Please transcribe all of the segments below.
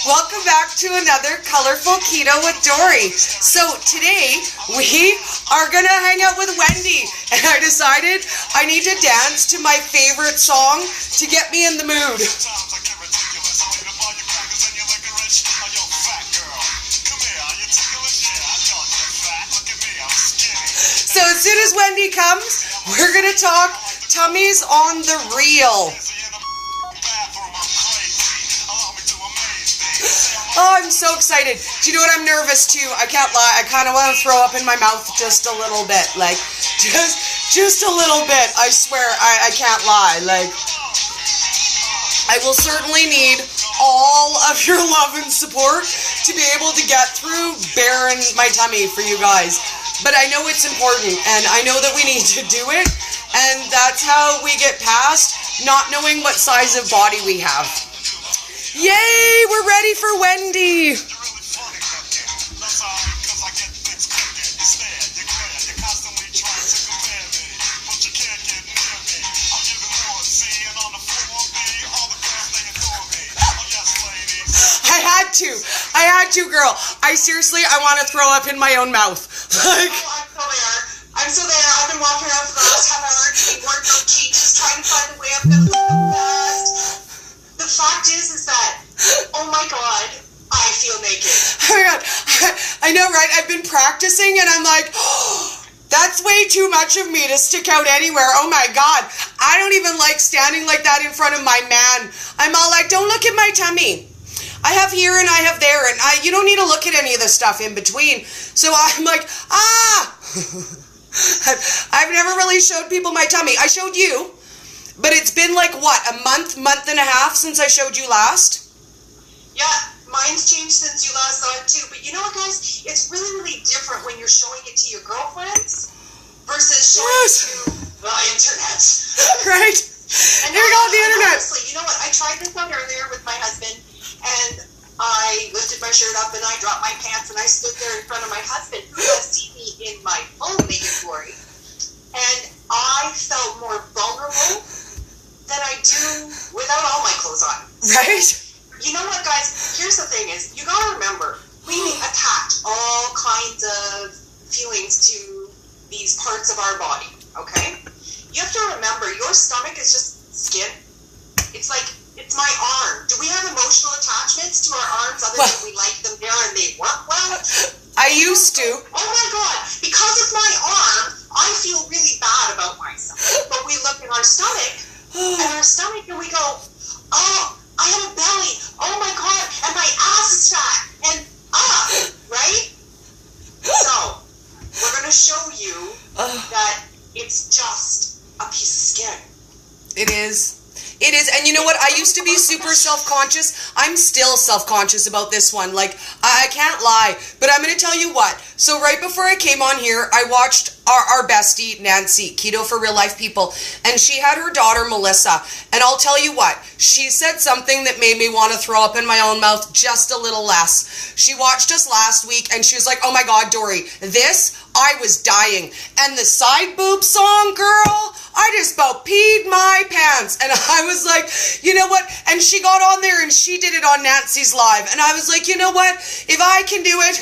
Welcome back to another Colorful Keto with Dori. So today we are gonna hang out with Wendy, and I decided I need to dance to my favorite song to get me in the mood. So as soon as Wendy comes, we're gonna talk tummies on the reel. Oh, I'm so excited. Do you know what? I'm nervous too. I can't lie. I kind of want to throw up in my mouth just a little bit. Like, just a little bit. I swear, I can't lie. Like, I will certainly need all of your love and support to be able to get through bearing my tummy for you guys. But I know it's important, and I know that we need to do it, and that's how we get past not knowing what size of body we have. Yay! We're ready for Wendy! I had to, girl. I want to throw up in my own mouth. Like, I'm so there. I've been walking around for the last half hour getting worked on cheeks, trying to find a way up the fast. The fact is that, oh my God, I feel naked. Oh my God. I know, right? I've been practicing and I'm like, oh, that's way too much of me to stick out anywhere. Oh my God. I don't even like standing like that in front of my man. I'm all like, don't look at my tummy. I have here and I have there, and you don't need to look at any of the stuff in between. So I'm like, I've never really showed people my tummy. I showed you, but it's been like, what, a month and a half since I showed you last? Yeah, mine's changed since you last saw it too. But you know what, guys? It's really, really different when you're showing it to your girlfriends versus showing it to the internet. Right? And here we go on the internet. Honestly, you know what? I tried this out earlier with my husband. And I lifted my shirt up and I dropped my pants and I stood there in front of my husband, who has seen me in my full naked glory. And I felt more vulnerable than I do without all my clothes on. Right? You know what, guys? Here's the thing is, you gotta remember, we attach all kinds of feelings to these parts of our body, okay? You have to remember, your stomach is just skin. It's like, it's my arm. Do we have emotional attachments to our arms other than we like them there and they work well? I used to. Oh my God. Because it's my arm, I feel really bad about myself. But we look at our stomach, and we go, oh, I have a belly. Oh my God. And my ass is fat. And, right? So, we're going to show you that it's just a piece of skin. It is. It is, and you know what? I used to be super self-conscious. I'm still self-conscious about this one. Like, I can't lie, but I'm going to tell you what. So right before I came on here, I watched our bestie, Nancy, Keto for Real Life People, and she had her daughter, Melissa, and I'll tell you what. She said something that made me want to throw up in my own mouth just a little less. She watched us last week, and she was like, oh my God, Dori, I was dying. And the side boob song, girl, I just about peed my pants. And I was like, you know what? And she got on there and she did it on Nancy's Live. And I was like, you know what? If I can do it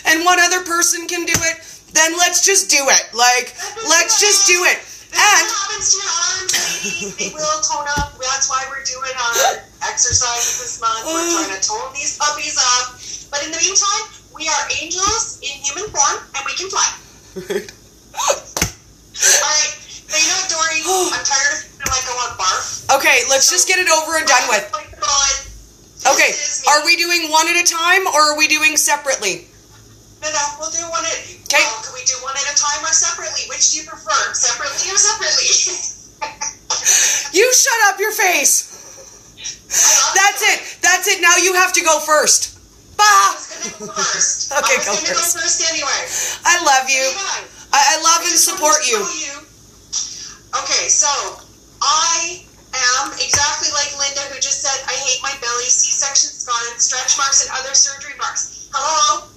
and one other person can do it, then let's just do it. Like, let's just do it. This happens to your arms, ladies. They will tone up. That's why we're doing our exercises this month. We're trying to tone these puppies up. But in the meantime, we are angels in human form, and we can fly. All right. So you know what, Dori? I'm tired of feeling like I want to barf. Okay, let's just get it over and done with. Okay, are we doing one at a time, or are we doing separately? No, we'll do one at a time. Okay. Well, can we do one at a time or separately? Which do you prefer, separately or separately? You shut up your face. That's it. Now you have to go first. Bah! I was going to go first. Okay, go first anyway. I love you. I love and support you. Okay, so I am exactly like Linda, who just said, I hate my belly, C-section scars, stretch marks, and other surgery marks. Hello?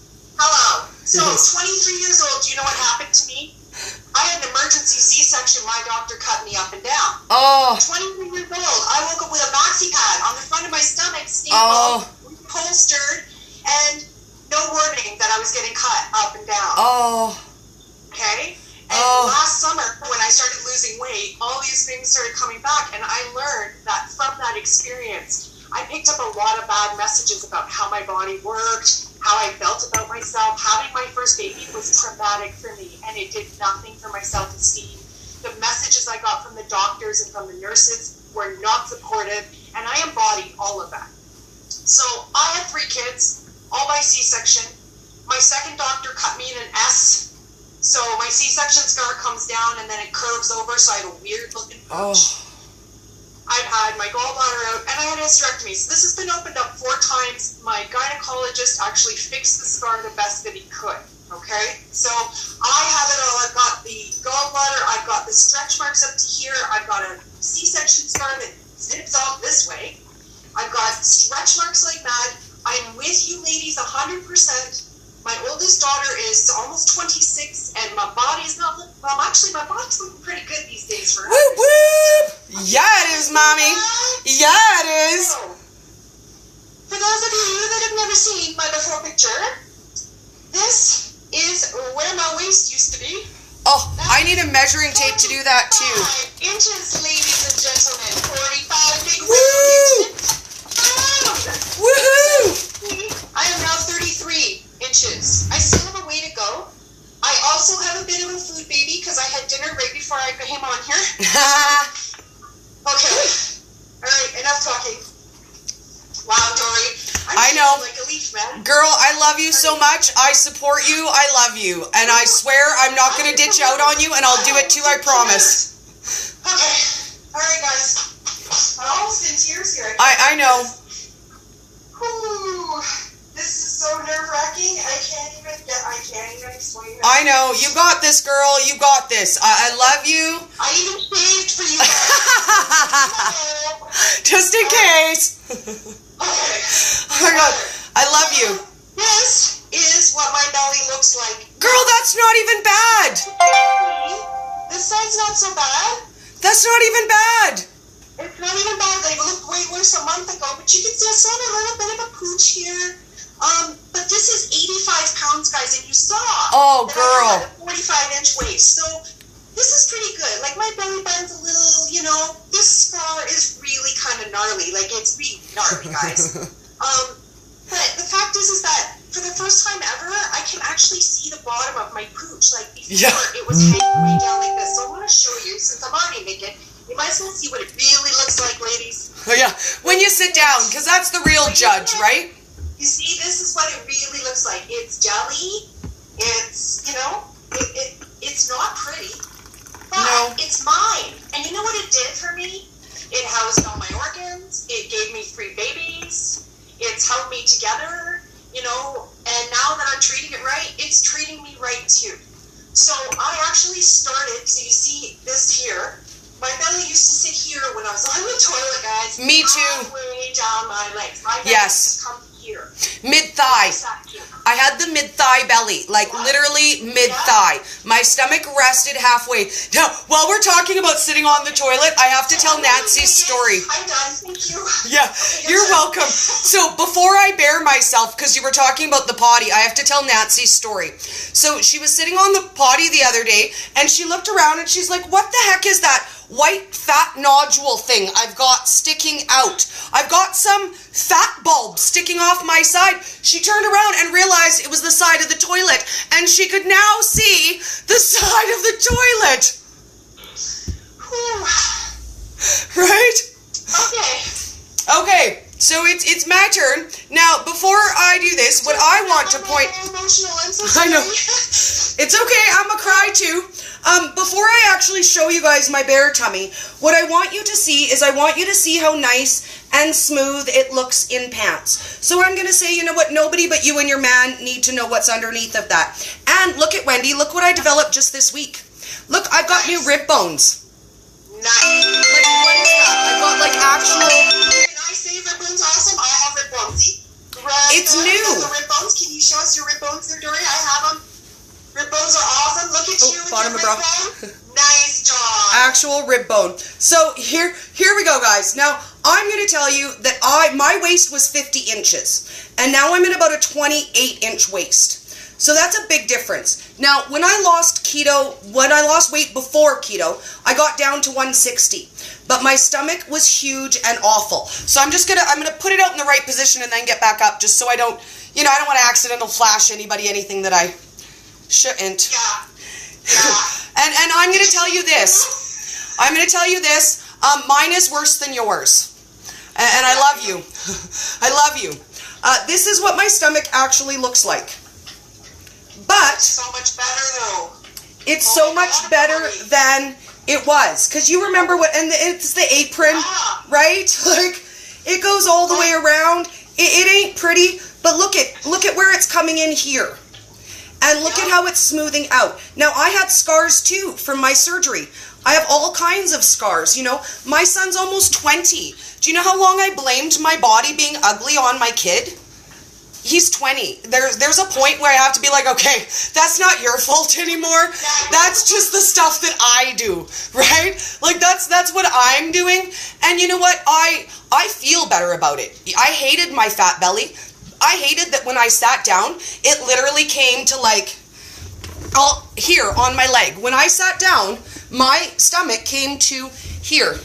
So, 23 years old, do you know what happened to me? I had an emergency C-section. My doctor cut me up and down. Oh. 23 years old. I woke up with a maxi pad on the front of my stomach, stapled, upholstered, and no warning that I was getting cut up and down. Oh. Okay? And last summer, when I started losing weight, all these things started coming back, and I learned that from that experience, I picked up a lot of bad messages about how my body worked, how I felt about myself. Having my first baby was traumatic for me, and it did nothing for my self-esteem. The messages I got from the doctors and from the nurses were not supportive, and I embodied all of that. So I had 3 kids, all by C-section. My second doctor cut me in an S. So my C-section scar comes down and then it curves over, so I have a weird looking pooch. I've had my gallbladder out and I had a hysterectomy. So this has been opened up 4 times. My gynecologist actually fixed the scar the best that he could. Okay? So I have it all. I've got the gallbladder, I've got the stretch marks up to here, I've got a C-section scar that zips off this way. I've got stretch marks like mad. I'm with you ladies 100%. My oldest daughter is almost 26, and my body's not looking, well, actually, my body's looking pretty good these days for her. Whoop, whoop! Yeah, it is, Mommy. Yeah, it is. So, for those of you that have never seen my before picture, this is where my waist used to be. Oh, I need a measuring tape to do that, too. 45 inches, ladies and gentlemen. 45 big Woo! Woohoo! I am now 33 inches. I still have a way to go. I also have a bit of a food baby because I had dinner right before I came on here. Okay. All right, enough talking. Wow, Dori. I know. Like a leaf, man. Girl, I love you so much. I support you. I love you. And I swear I'm not going to ditch out on you, and I'll do it too, I promise. Okay. All right, guys. I'm almost in tears here. I know. Whew. This is so nerve-wracking. I can't even explain it. I know. You got this, girl. You got this. I love you. I even shaved for you. Just in case. Okay. Oh my God. I love you. This is what my belly looks like. Girl, that's not even bad. This side's not so bad. That's not even bad. It's not even bad. They looked way worse a month ago, but you can see I still have a little bit of a pooch here. But this is 85 pounds, guys, and you saw Oh, girl. I had a 45-inch waist. So this is pretty good. Like, my belly button's a little, you know, this scar is really kind of gnarly. Like, it's really gnarly, guys. But the fact is that for the first time ever, I can actually see the bottom of my pooch. Like, before, it was hanging way down like this. So I want to show you, since I'm already naked, you might as well see what it really looks like, ladies. Oh, yeah. When you sit down, because that's the real judge, right? You see, this is what it really looks like. It's jelly. It's, you know, it's not pretty. But it's mine. And you know what it did for me? It housed all my organs. It gave me 3 babies. It's held me together, you know. And now that I'm treating it right, it's treating me right too. So I actually started, so you see this here. My belly used to sit here when I was on the toilet, guys. Me too. Halfway down my legs. My belly Yes. come here. Mid-thigh. I had the mid-thigh belly, like literally mid-thigh. My stomach rested halfway. Now, while we're talking about sitting on the toilet, I have to tell Nancy's story. I'm done, thank you. Yeah, you're welcome. So before I bare myself, because you were talking about the potty, I have to tell Nancy's story. So she was sitting on the potty the other day, and she looked around and she's like, what the heck is that white fat nodule thing I've got sticking out? I've got some fat bulb sticking off my side. She turned around and realized it was the side of the toilet, and she could now see the side of the toilet. Right? Okay, so it's my turn. Now, before I do this, what I want to point... I know. It's okay, I'm a cry too. Before I actually show you guys my bare tummy, what I want you to see is I want you to see how nice and smooth it looks in pants. So I'm going to say, you know what, nobody but you and your man need to know what's underneath of that. And look at Wendy, look what I developed just this week. Look, I've got new rib bones. Nice. Like, what is that? I've got like actual... Can I say rib bones awesome? I have rib bones. See? It's new. The rib bones. Can you show us your rib bones there, Dori? I have them. Rib bones are awesome. Look at you with bottom your of rib bone. Nice job. actual rib bone. So here we go, guys. Now, I'm going to tell you that my waist was 50 inches. And now I'm at about a 28-inch waist. So that's a big difference. Now, when I lost weight before keto, I got down to 160. But my stomach was huge and awful. So I'm going to put it out in the right position and then get back up just so I don't, I don't want to accidental flash anybody anything that I shouldn't. Yeah. And I'm going to tell you this. Mine is worse than yours. And I love you. I love you. This is what my stomach actually looks like. But it's so much better though. It's so much better than it was. Because you remember it's the apron, right? Like, it goes all the way around. It ain't pretty, but look at where it's coming in here. And look at how it's smoothing out. Now, I had scars too from my surgery. I have all kinds of scars, My son's almost 20. Do you know how long I blamed my body being ugly on my kid? He's 20. There's a point where I have to be like, okay, that's not your fault anymore. That's just the stuff that I do, right? Like, that's what I'm doing. And you know what? I feel better about it. I hated my fat belly. I hated that when I sat down, it literally came to here on my leg. When I sat down, my stomach came to here.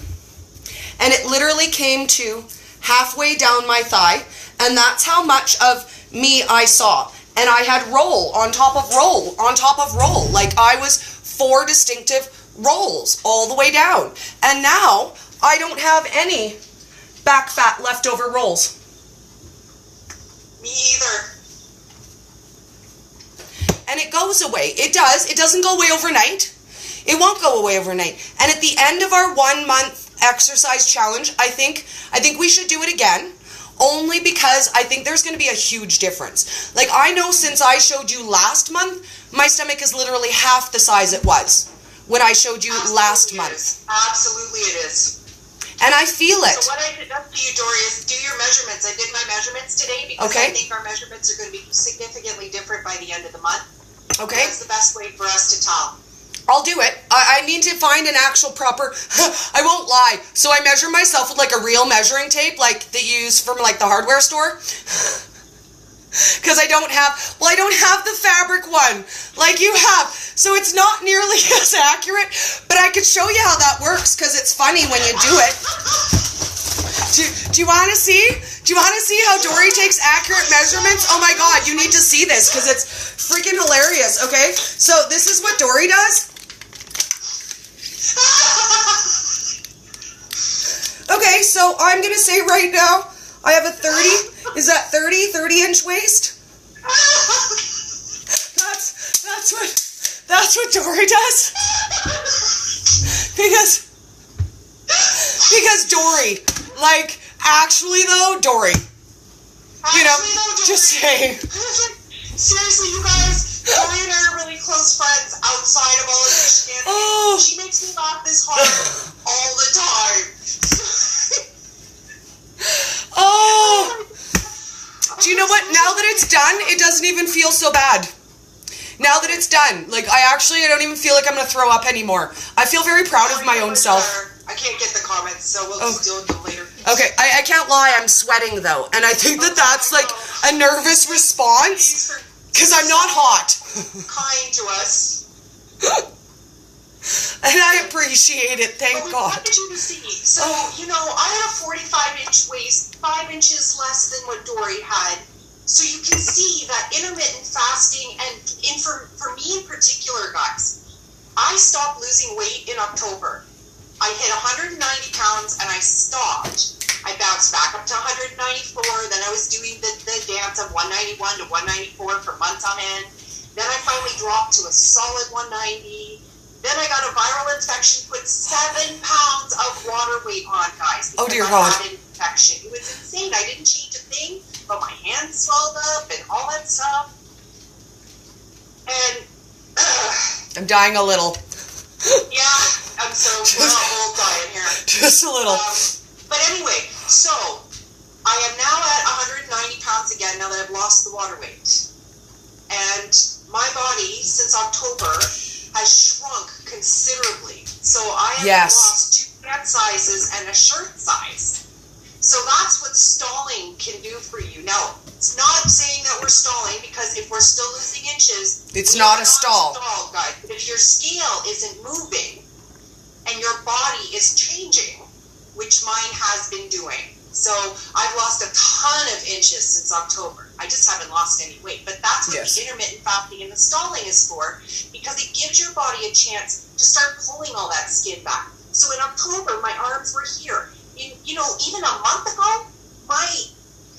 And it literally came to halfway down my thigh. And that's how much of me I saw. And I had roll on top of roll on top of roll. Like, I was 4 distinctive rolls all the way down. And now I don't have any back fat leftover rolls. Me either. And it goes away. It does. It doesn't go away overnight. It won't go away overnight. And at the end of our 1-month exercise challenge, I think we should do it again. Only because I think there's going to be a huge difference. Like, I know since I showed you last month, my stomach is literally half the size it was when I showed you last month. Absolutely it is. And I feel it. So what I did up to you, Dori, is do your measurements. I did my measurements today because I think our measurements are going to be significantly different by the end of the month. Okay. That's the best way for us to tell. I'll do it. I need to find an actual proper, I won't lie. So I measure myself with like a real measuring tape, like that you use from like the hardware store. Because I don't have the fabric one like you have. So it's not nearly as accurate, but I could show you how that works because it's funny when you do it. Do you want to see? Do you want to see how Dori takes accurate measurements? Oh my God, you need to see this because it's freaking hilarious, okay? So this is what Dori does. Okay, so I'm going to say right now, I have a 30, is that 30-inch waist? That's what Dori does. Because Dori, like, actually though, Dori, just saying. Seriously, you guys, Dori and I are really close friends outside of all of your shenanigans. She makes me laugh this hard all the time. Do you know what? Now that it's done, it doesn't even feel so bad. Now that it's done, like, I don't even feel like I'm going to throw up anymore. I feel very proud of my own self. I can't get the comments, so we'll just do it later. Okay, I can't lie, I'm sweating though, and I think that's like a nervous response, because I'm not hot. Kind to us. And I appreciate it, thank God. What did you see? So, I had a 45-inch waist, 5 inches less than what Dori had. So you can see that intermittent fasting, and for me in particular, guys, I stopped losing weight in October. I hit 190 pounds and I stopped. I bounced back up to 194. Then I was doing the dance of 191 to 194 for months on end. Then I finally dropped to a solid 190. Then I got a viral infection, put 7 pounds of water weight on, guys. Oh, dear God. I had an infection. It was insane. I didn't change a thing, but my hands swelled up and all that stuff. And I'm dying a little. Yeah, we're not all dying here. Just a little. But anyway, so I am now at 190 pounds again now that I've lost the water weight. And my body, since October, has shrunk considerably. So I have Yes. lost 2 pant sizes and a shirt size. So that's what stalling can do for you. Now, it's not saying that we're stalling, because if we're still losing inches, It's we not are a stall. Guys. But if your scale isn't moving and your body is changing, which mine has been doing. So I've lost a ton of inches since October. I just haven't lost any weight. But that's what Yes. the intermittent fasting and the stalling is for, because it gives your body a chance to start pulling all that skin back. So in October, my arms were here. Even a month ago, my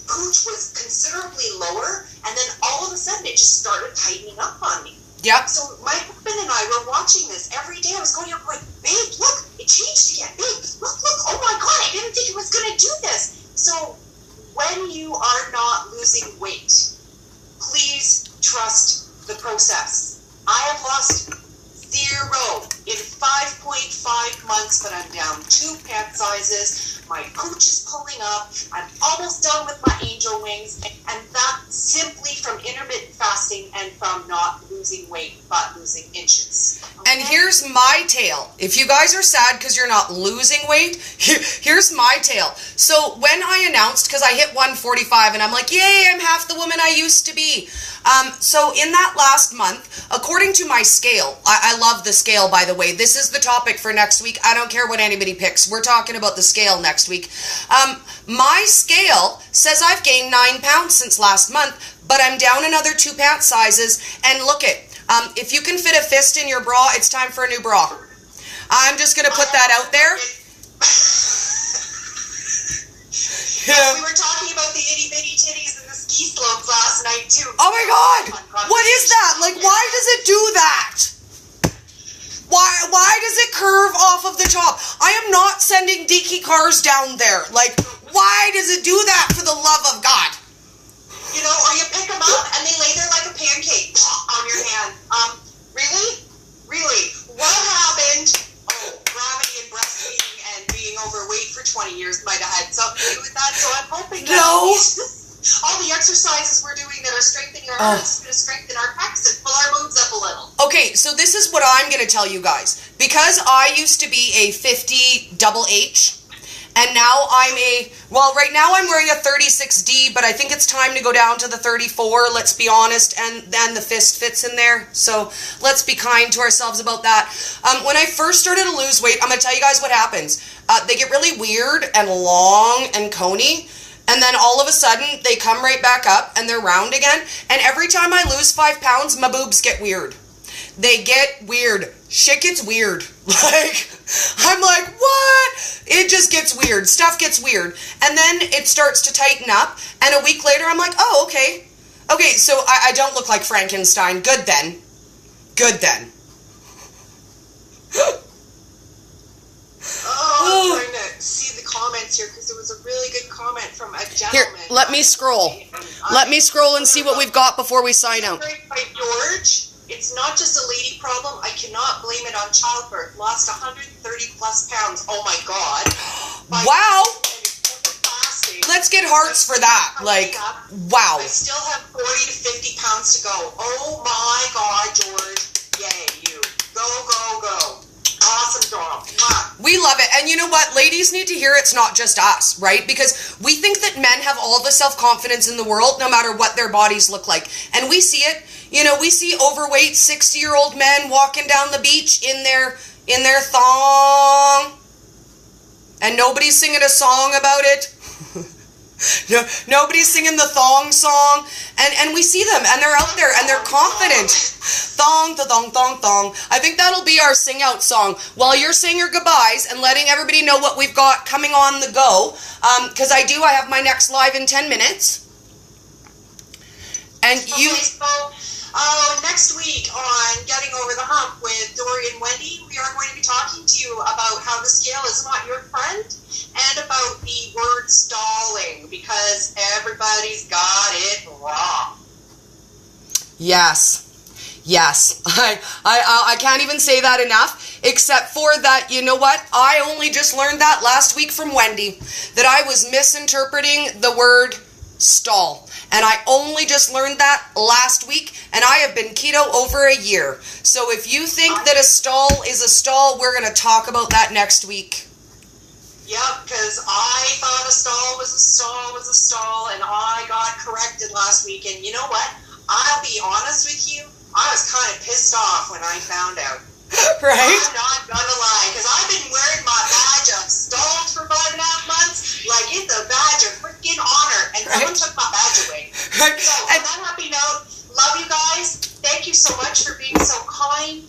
pooch was considerably lower, and then all of a sudden it just started tightening up on me. Yep. So my husband and I were watching this every day. I was going up going, babe, look, it changed again. Babe, look, oh my God, I didn't think it was going to do this. So when you are not losing weight, please trust the process. I have lost 0 in 5.5 months, but I'm down 2 pant sizes. My pooch is pulling up. I'm almost done with my angel wings. And that's simply from intermittent fasting and from not losing weight, but losing inches. Okay? And here's my tale. If you guys are sad because you're not losing weight, here's my tale. So when I announced, because I hit 145 and I'm like, yay, I'm half the woman I used to be. So in that last month, according to my scale, I love the scale, by the way. This is the topic for next week. I don't care what anybody picks. We're talking about the scale next week. My scale says I've gained 9 pounds since last month, but I'm down another 2 pant sizes. And look if you can fit a fist in your bra, it's time for a new bra. I'm just going to put that out there. Yeah. We were talking about the itty bitty titties and the ski slopes last night too. Oh my God! What is that? Like, why does it do that? Why does it curve off of the top? I am not sending Deaky cars down there. Like, why does it do that, for the love of God? Or you pick them up and they lay there like a pancake on your hand. Really? Really? What happened? Oh, gravity and breastfeeding and being overweight for 20 years might have had something to do with that. So I'm hoping that all the exercises we're doing that are strengthening our hearts is going to strengthen our pecs and pull our boobs up a little. Okay, so this is what I'm going to tell you guys. Because I used to be a 50 double H, and now right now I'm wearing a 36D, but I think it's time to go down to the 34, let's be honest, and then the fist fits in there. So let's be kind to ourselves about that. When I first started to lose weight, I'm going to tell you guys what happens. They get really weird and long and coney, and then all of a sudden they come right back up and they're round again. And every time I lose 5 pounds, my boobs get weird. They get weird. Shit gets weird. I'm like, what? It just gets weird. Stuff gets weird. And then it starts to tighten up. And a week later, I'm like, oh, okay. Okay, so I don't look like Frankenstein. Good then. I'm trying to see the comments here, because there was a really good comment from a gentleman. Here, let me scroll. Let me scroll and see what we've got before we sign out. By George. It's not just a lady problem. I cannot blame it on childbirth. Lost 130 plus pounds. Oh my God. Wow. Let's get hearts for that. Like, wow. I still have 40 to 50 pounds to go. Oh my God, George. Yay, you. Go, go, go. Awesome job. We love it. And you know what? Ladies need to hear it's not just us, right? Because we think that men have all the self-confidence in the world, no matter what their bodies look like. And we see it. We see overweight 60-year-old men walking down the beach in their thong. And nobody's singing a song about it. No, nobody's singing the thong song. And we see them, and they're out there, and they're confident. Thong, thong, thong, thong. I think that'll be our sing-out song. While you're saying your goodbyes and letting everybody know what we've got coming on the go. Because I have my next live in 10 minutes. And you... next week on Getting Over the Hump with Dori and Wendy, we are going to be talking to you about how the scale is not your friend, and about the word stalling, because everybody's got it wrong. Yes. I can't even say that enough, except for that, you know what? I only just learned that last week from Wendy, that I was misinterpreting the word stall. And I only just learned that last week, and I have been keto over a year. So if you think that a stall is a stall, we're going to talk about that next week. Yep, because I thought a stall was a stall, and I got corrected last week. And you know what? I'll be honest with you, I was kind of pissed off when I found out. Right? I'm not gonna lie, because I've been wearing my badge of stalls for 5.5 months, like it's a badge of freaking honor, and someone took my badge away. Right. So on that happy note, love you guys. Thank you so much for being so kind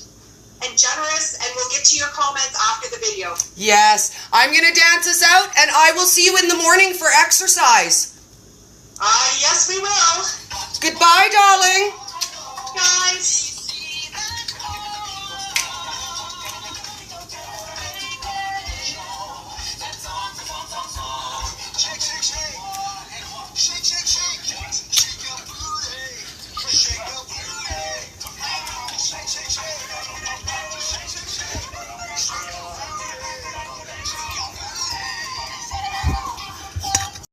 and generous, and we'll get to your comments after the video. Yes, I'm going to dance us out, and I will see you in the morning for exercise. Yes, we will. Goodbye, darling. Guys.